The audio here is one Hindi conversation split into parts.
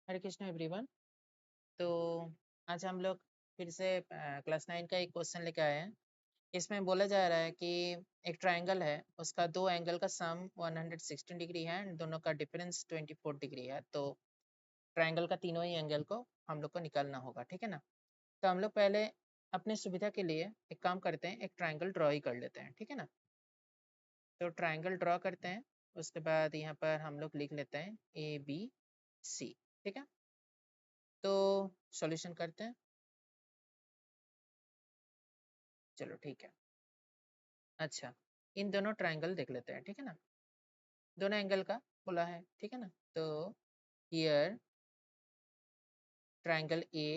हरे कृष्ण एवरीवन। तो आज हम लोग फिर से क्लास 9 का एक क्वेश्चन लेके आए हैं। इसमें बोला जा रहा है कि एक ट्रायंगल है, उसका दो एंगल का सम 116 डिग्री है एंड दोनों का डिफरेंस 24 डिग्री है। तो ट्रायंगल का तीनों ही एंगल को हम लोग को निकालना होगा, ठीक है ना। तो हम लोग पहले अपने सुविधा के लिए एक काम करते हैं, एक ट्रायंगल ड्रॉ ही कर लेते हैं, ठीक है ना। तो ट्रायंगल ड्रॉ करते हैं, उसके बाद यहाँ पर हम लोग लिख लेते हैं ABC, ठीक है। तो सॉल्यूशन करते हैं, चलो ठीक है। अच्छा, इन दोनों ट्रायंगल देख लेते हैं, ठीक है ना। दोनों एंगल का बोला है, ठीक है ना। तो here triangle A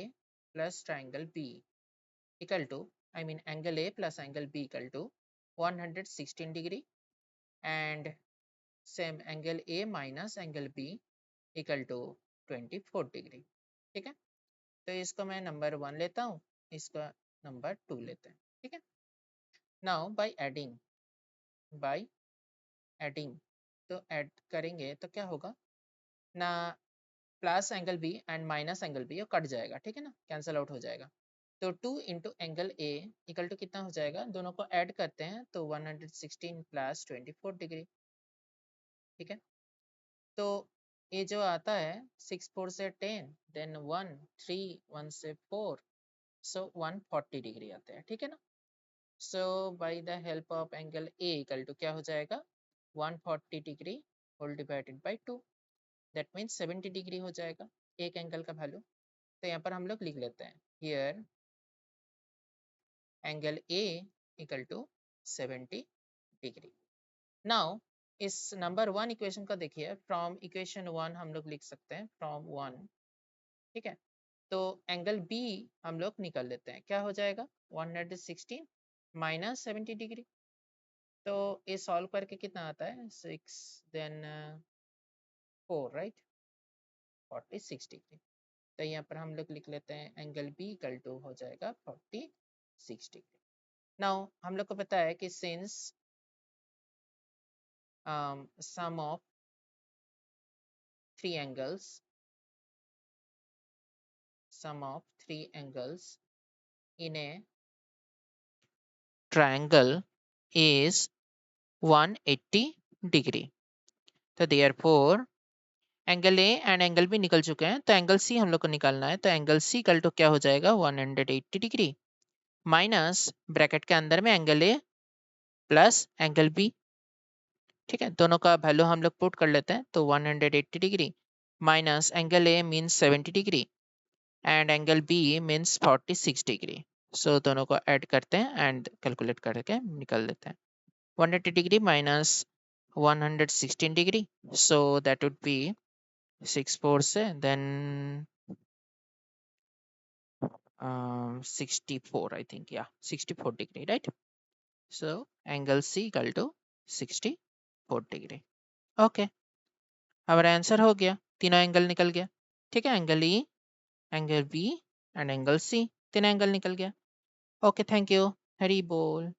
plus triangle B equal to, I mean angle A plus angle B equal to 116 degree and same angle A minus angle B equal to 24 degree, ठीक है। तो इसको मैं नंबर 1 लेता हूँ, इसका नंबर 2 लेते हैं, ठीक है। नाउ बाय एडिंग तो ऐड करेंगे तो क्या होगा ना, plus angle B and minus angle B, ये कट जाएगा, ठीक है ना, कैंसिल आउट हो जाएगा। तो 2 into angle A equal to कितना हो जाएगा, दोनों को ऐड करते हैं तो 116 प्लस 24 डिग्री, ठीक है। तो ये जो आता है 6 4 से 10, देन 1 3 1 से 4, सो 140 डिग्री आते हैं, ठीक है ना। So by the help of angle A equal to क्या हो जाएगा, 140 degree whole divided by 2, that means 70 degree हो जाएगा एक एंगल का वैल्यू। तो यहाँ पर हम लोग लिख लेते हैं here angle A equal to 70 degree. Now इस नंबर 1 इक्वेशन को देखिए, फ्रॉम इक्वेशन 1 हम लोग लिख सकते हैं फ्रॉम 1, ठीक है। तो एंगल बी हम लोग निकल लेते हैं, क्या हो जाएगा 116 माइनस 70 डिग्री। तो ये सॉल्व करके कितना आता है 6 देन 4, राइट, 46 डिग्री। तो यहाँ पर हम लोग लिख लेते हैं एंगल बी इक्वल टू हो जाएगा 46 डिग्री। नाउ हम लोग को पता है कि since sum of three angles in a triangle is 180 degree. तो therefore angle A and angle B निकल चुके हैं, तो एंगल सी हम लोग को निकालना है। तो एंगल सी इक्वल टू क्या हो जाएगा 180 डिग्री माइनस ब्रैकेट के अंदर में angle A plus angle B, ठीक है। दोनों का वैल्यू हम लोग पुट कर लेते हैं, तो 180 degree minus angle A means 70 degree and angle B means 46 degree. So दोनों को ऐड करते हैं एंड कैलकुलेट करके निकल लेते हैं। 180 degree minus 116 degree, so that would be 6 4 से देन 64, आई थिंक, या 64 degree, right. So angle C equal to 64 degree. Okay, हमारा आंसर हो गया, तीनों एंगल निकल गया, ठीक है। Angle E, angle B and angle C, तीन एंगल निकल गया। ओके, थैंक यू, हरी बोल।